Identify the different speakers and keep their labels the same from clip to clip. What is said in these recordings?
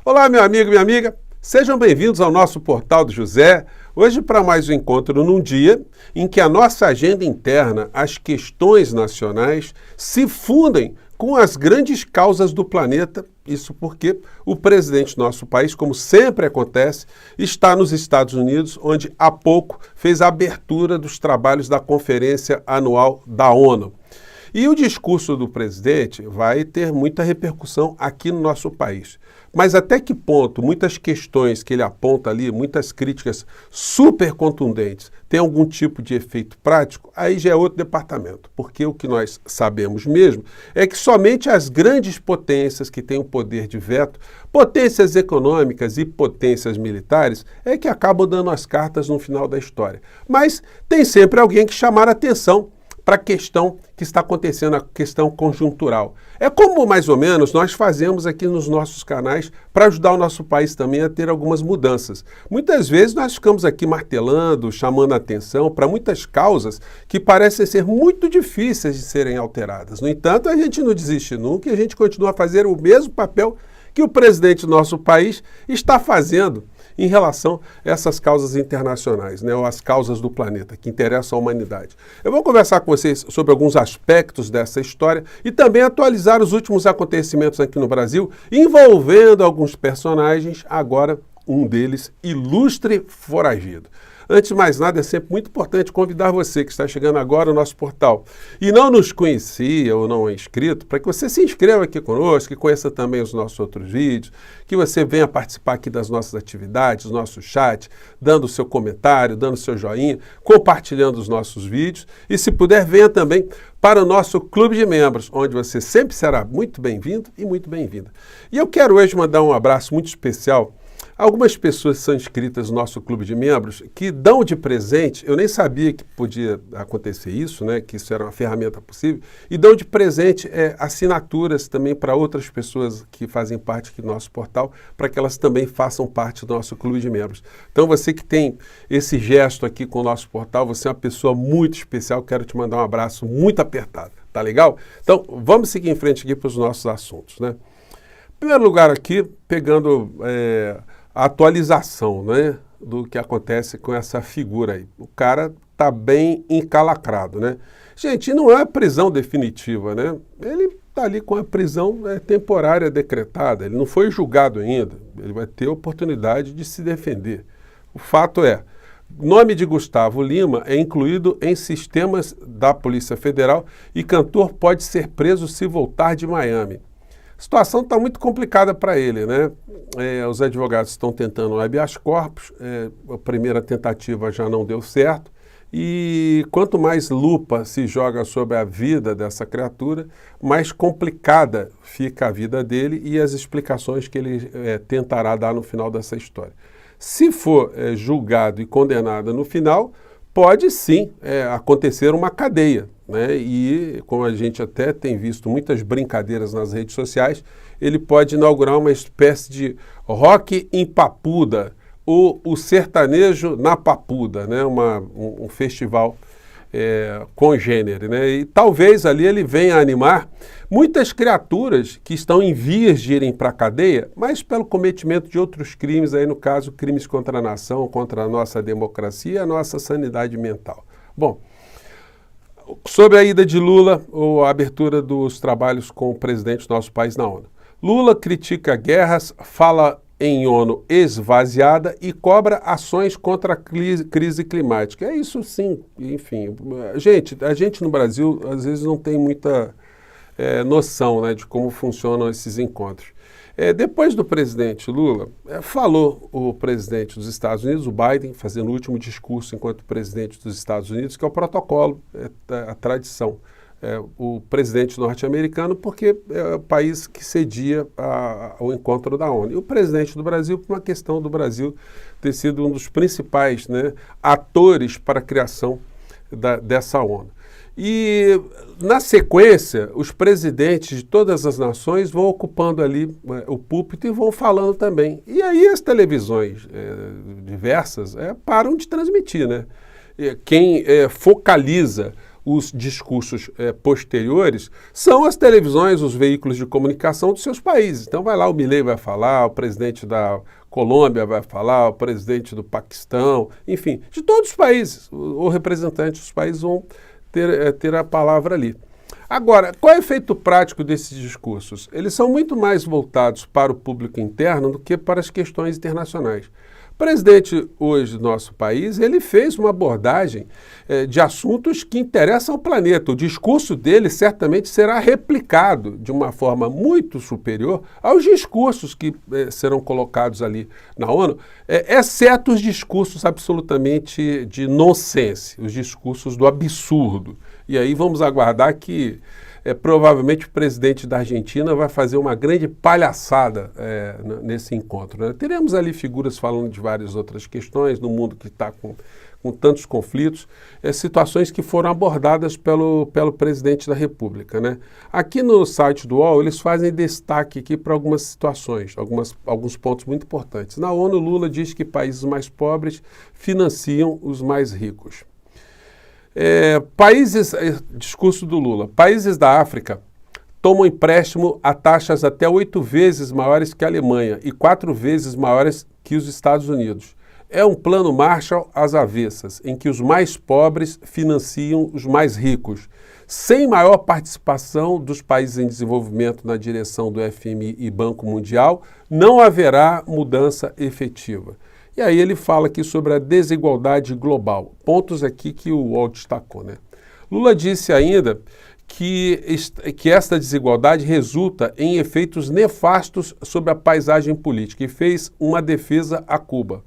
Speaker 1: Olá, meu amigo, minha amiga. Sejam bem-vindos ao nosso Portal do José. Hoje para mais um encontro num dia em que a nossa agenda interna, as questões nacionais, se fundem com as grandes causas do planeta. Isso porque o presidente do nosso país, como sempre acontece, está nos Estados Unidos, onde há pouco fez a abertura dos trabalhos da Conferência Anual da ONU. E o discurso do presidente vai ter muita repercussão aqui no nosso país. Mas até que ponto muitas questões que ele aponta ali, muitas críticas super contundentes, têm algum tipo de efeito prático, aí já é outro departamento. Porque o que nós sabemos mesmo é que somente as grandes potências que têm o poder de veto, potências econômicas e potências militares, é que acabam dando as cartas no final da história. Mas tem sempre alguém que chamar a atenção para a questão que está acontecendo, a questão conjuntural. É como, mais ou menos, nós fazemos aqui nos nossos canais para ajudar o nosso país também a ter algumas mudanças. Muitas vezes nós ficamos aqui martelando, chamando a atenção para muitas causas que parecem ser muito difíceis de serem alteradas. No entanto, a gente não desiste nunca e a gente continua a fazer o mesmo papel que o presidente do nosso país está fazendo em relação a essas causas internacionais, né, ou as causas do planeta, que interessam à humanidade. Eu vou conversar com vocês sobre alguns aspectos dessa história e também atualizar os últimos acontecimentos aqui no Brasil, envolvendo alguns personagens, agora um deles ilustre foragido. Antes de mais nada, é sempre muito importante convidar você que está chegando agora no nosso portal e não nos conhecia ou não é inscrito, para que você se inscreva aqui conosco, que conheça também os nossos outros vídeos, que você venha participar aqui das nossas atividades, do nosso chat, dando o seu comentário, dando o seu joinha, compartilhando os nossos vídeos e, se puder, venha também para o nosso clube de membros, onde você sempre será muito bem-vindo e muito bem-vinda. E eu quero hoje mandar um abraço muito especial algumas pessoas são inscritas no nosso clube de membros que dão de presente, eu nem sabia que podia acontecer isso, né, que isso era uma ferramenta possível, e dão de presente assinaturas também para outras pessoas que fazem parte aqui do nosso portal, para que elas também façam parte do nosso clube de membros. Então você que tem esse gesto aqui com o nosso portal, você é uma pessoa muito especial, quero te mandar um abraço muito apertado, tá legal? Então vamos seguir em frente aqui para os nossos assuntos, né? Em primeiro lugar aqui, pegando a atualização, né, do que acontece com essa figura aí. O cara tá bem encalacrado, né? Gente, não é a prisão definitiva, né? Ele tá ali com a prisão temporária decretada, ele não foi julgado ainda, ele vai ter oportunidade de se defender. O fato é, o nome de Gustavo Lima é incluído em sistemas da Polícia Federal e cantor pode ser preso se voltar de Miami. A situação está muito complicada para ele, né? Os advogados estão tentando habeas corpus, a primeira tentativa já não deu certo, e quanto mais lupa se joga sobre a vida dessa criatura, mais complicada fica a vida dele e as explicações que ele tentará dar no final dessa história. Se for julgado e condenado no final, pode sim acontecer uma cadeia, né? E como a gente até tem visto muitas brincadeiras nas redes sociais, ele pode inaugurar uma espécie de rock em Papuda, ou o sertanejo na Papuda, né? Um festival congênere, né? E talvez ali ele venha animar muitas criaturas que estão em vias de irem para a cadeia, mas pelo cometimento de outros crimes, aí no caso crimes contra a nação, contra a nossa democracia e a nossa sanidade mental. Bom, sobre a ida de Lula, ou a abertura dos trabalhos com o presidente do nosso país na ONU. Lula critica guerras, fala em ONU esvaziada e cobra ações contra a crise climática. É isso sim, enfim. A gente no Brasil às vezes não tem muita noção, né, de como funcionam esses encontros. Depois do presidente Lula, falou o presidente dos Estados Unidos, o Biden, fazendo o último discurso enquanto presidente dos Estados Unidos, que é o protocolo, a tradição. O presidente norte-americano, porque é o país que cedia ao encontro da ONU. E o presidente do Brasil, por uma questão do Brasil ter sido um dos principais, né, atores para a criação dessa ONU. E, na sequência, os presidentes de todas as nações vão ocupando ali o púlpito e vão falando também. E aí as televisões diversas param de transmitir, né? Quem focaliza os discursos posteriores são as televisões, os veículos de comunicação dos seus países. Então vai lá, o Milei vai falar, o presidente da Colômbia vai falar, o presidente do Paquistão, enfim, de todos os países, ou representantes dos países vão ter a palavra ali. Agora, qual é o efeito prático desses discursos? Eles são muito mais voltados para o público interno do que para as questões internacionais. O presidente hoje do nosso país, ele fez uma abordagem de assuntos que interessam ao planeta. O discurso dele certamente será replicado de uma forma muito superior aos discursos que serão colocados ali na ONU, exceto os discursos absolutamente de nonsense, os discursos do absurdo. E aí vamos aguardar que provavelmente o presidente da Argentina vai fazer uma grande palhaçada nesse encontro, né? Teremos ali figuras falando de várias outras questões no mundo que está com tantos conflitos, situações que foram abordadas pelo presidente da República, né? Aqui no site do UOL eles fazem destaque aqui para algumas situações, alguns pontos muito importantes. Na ONU, Lula diz que países mais pobres financiam os mais ricos. Discurso do Lula, países da África tomam empréstimo a taxas até 8 vezes maiores que a Alemanha e 4 vezes maiores que os Estados Unidos. É um plano Marshall às avessas, em que os mais pobres financiam os mais ricos. Sem maior participação dos países em desenvolvimento na direção do FMI e Banco Mundial, não haverá mudança efetiva. E aí ele fala aqui sobre a desigualdade global, pontos aqui que o UOL destacou, né? Lula disse ainda que esta desigualdade resulta em efeitos nefastos sobre a paisagem política e fez uma defesa a Cuba.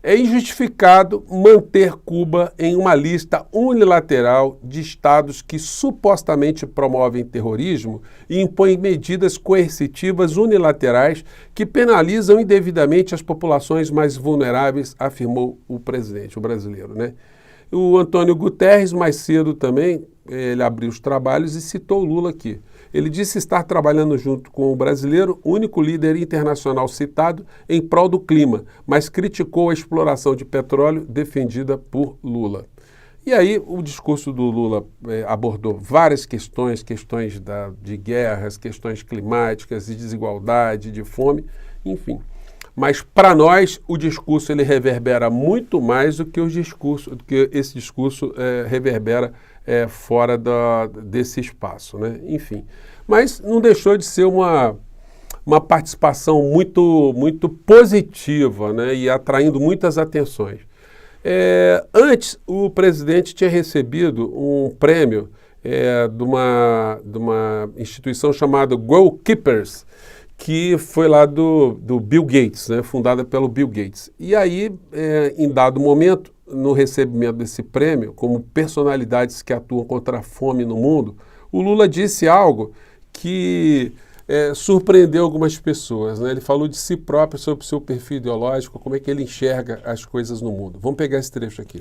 Speaker 1: É injustificado manter Cuba em uma lista unilateral de estados que supostamente promovem terrorismo e impõem medidas coercitivas unilaterais que penalizam indevidamente as populações mais vulneráveis, afirmou o presidente, o brasileiro, né? O Antônio Guterres, mais cedo também, ele abriu os trabalhos e citou o Lula aqui. Ele disse estar trabalhando junto com o brasileiro, único líder internacional citado, em prol do clima, mas criticou a exploração de petróleo defendida por Lula. E aí o discurso do Lula abordou várias questões de guerras, questões climáticas, de desigualdade, de fome, enfim. Mas para nós o discurso ele reverbera muito mais do que esse discurso reverbera fora desse espaço, né? Enfim. Mas não deixou de ser uma participação muito positiva, né? E atraindo muitas atenções. Antes, o presidente tinha recebido um prêmio de uma instituição chamada Goalkeepers, que foi lá do Bill Gates, né, fundada pelo Bill Gates. E aí, em dado momento, no recebimento desse prêmio, como personalidades que atuam contra a fome no mundo, o Lula disse algo que surpreendeu algumas pessoas, né? Ele falou de si próprio, sobre o seu perfil ideológico, como é que ele enxerga as coisas no mundo. Vamos pegar esse trecho aqui.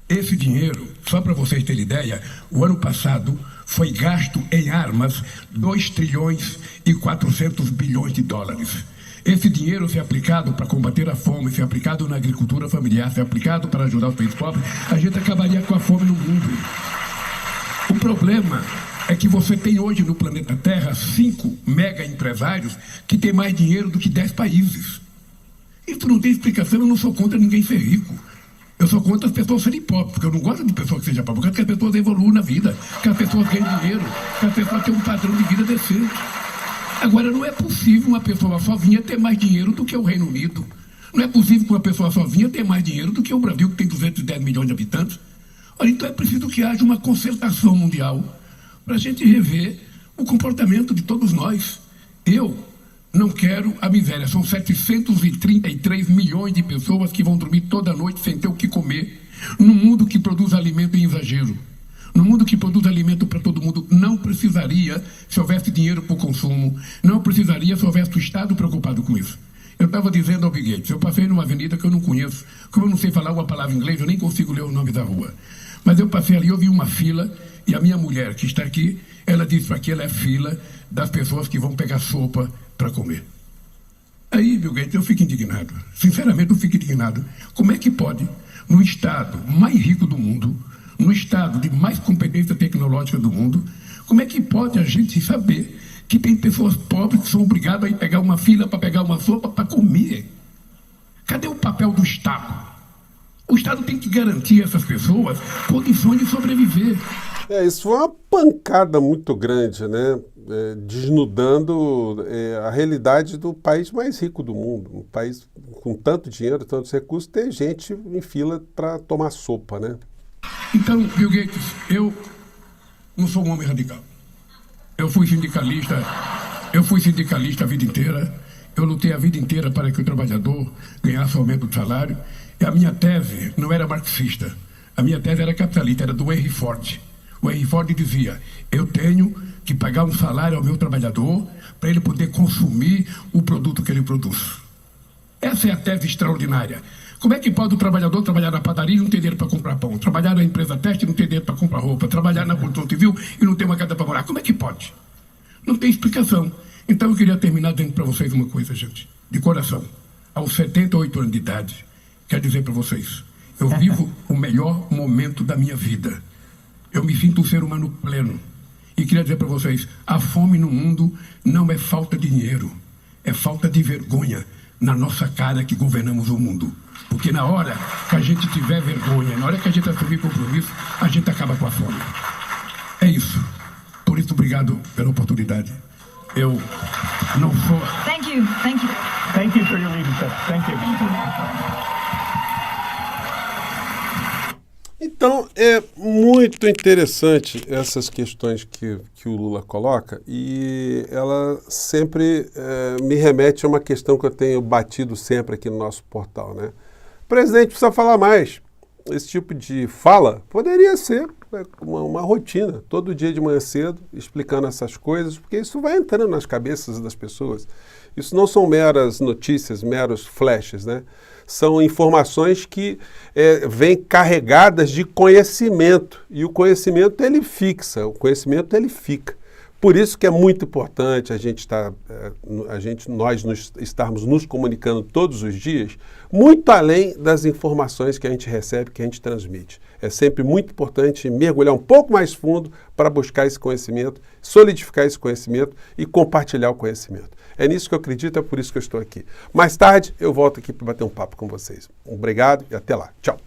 Speaker 2: Esse dinheiro, só para vocês terem ideia, o ano passado foi gasto em armas 2 trilhões e 400 bilhões de dólares. Esse dinheiro, se aplicado para combater a fome, se aplicado na agricultura familiar, se aplicado para ajudar os países pobres, a gente acabaria com a fome no mundo. O problema é que você tem hoje no planeta Terra 5 mega empresários que têm mais dinheiro do que 10 países. Isso não tem explicação, eu não sou contra ninguém ser rico. Eu sou contra as pessoas serem pobres, porque eu não gosto de pessoas que sejam pobres, eu quero que as pessoas evoluam na vida, que as pessoas ganhem dinheiro, que as pessoas tenham um padrão de vida decente. Agora, não é possível uma pessoa sozinha ter mais dinheiro do que o Reino Unido. Não é possível que uma pessoa sozinha ter mais dinheiro do que o Brasil, que tem 210 milhões de habitantes. Olha, então é preciso que haja uma concertação mundial para a gente rever o comportamento de todos nós. Eu não quero a miséria. São 733 milhões de pessoas que vão dormir toda noite sem ter o que comer, num mundo que produz alimento em exagero. No mundo que produz alimento para todo mundo, não precisaria se houvesse dinheiro para o consumo, não precisaria se houvesse o Estado preocupado com isso. Eu estava dizendo ao Bill Gates, eu passei numa avenida que eu não conheço, como eu não sei falar uma palavra em inglês, eu nem consigo ler o nome da rua. Mas eu passei ali, eu vi uma fila, e a minha mulher, que está aqui, ela disse que aquela é fila das pessoas que vão pegar sopa para comer. Aí, Bill Gates, eu fico indignado. Sinceramente, eu fico indignado. Como é que pode, no estado mais rico do mundo, no estado de mais competência tecnológica do mundo, como é que pode a gente saber que tem pessoas pobres que são obrigadas a ir pegar uma fila para pegar uma sopa para comer? Cadê o papel do Estado? O Estado tem que garantir a essas pessoas condições de sobreviver.
Speaker 1: Isso foi uma pancada muito grande, né? Desnudando a realidade do país mais rico do mundo. Um país com tanto dinheiro, tantos recursos, tem gente em fila para tomar sopa, né?
Speaker 2: Então, Bill Gates, eu não sou um homem radical. Eu fui sindicalista a vida inteira. Eu lutei a vida inteira para que o trabalhador ganhasse aumento de salário. E a minha tese não era marxista. A minha tese era capitalista, era do Henry Ford. O Henry Ford dizia: eu tenho que pagar um salário ao meu trabalhador para ele poder consumir o produto que ele produz. Essa é a tese extraordinária. Como é que pode o trabalhador trabalhar na padaria e não ter dinheiro para comprar pão? Trabalhar na empresa teste e não ter dinheiro para comprar roupa? Trabalhar na construção civil e não ter uma casa para morar? Como é que pode? Não tem explicação. Então eu queria terminar dizendo para vocês uma coisa, gente, de coração. Aos 78 anos de idade, quero dizer para vocês, eu vivo o melhor momento da minha vida. Eu me sinto um ser humano pleno. E queria dizer para vocês, a fome no mundo não é falta de dinheiro, é falta de vergonha na nossa cara que governamos o mundo. Porque na hora que a gente tiver vergonha, na hora que a gente assumir compromisso, a gente acaba com a fome. É isso. Por isso, obrigado pela oportunidade. Eu não sou...
Speaker 3: Thank you. Thank you.
Speaker 4: Thank you for your leadership. Thank you.
Speaker 1: Então, é muito interessante essas questões que o Lula coloca, e ela sempre me remete a uma questão que eu tenho batido sempre aqui no nosso portal, né? O presidente precisa falar mais. Esse tipo de fala poderia ser uma rotina, todo dia de manhã cedo, explicando essas coisas, porque isso vai entrando nas cabeças das pessoas. Isso não são meras notícias, meros flashes, né? São informações que vêm carregadas de conhecimento, e o conhecimento ele fixa, o conhecimento ele fica. Por isso que é muito importante nós estarmos nos comunicando todos os dias, muito além das informações que a gente recebe, que a gente transmite. É sempre muito importante mergulhar um pouco mais fundo para buscar esse conhecimento, solidificar esse conhecimento e compartilhar o conhecimento. É nisso que eu acredito, é por isso que eu estou aqui. Mais tarde eu volto aqui para bater um papo com vocês. Obrigado e até lá. Tchau.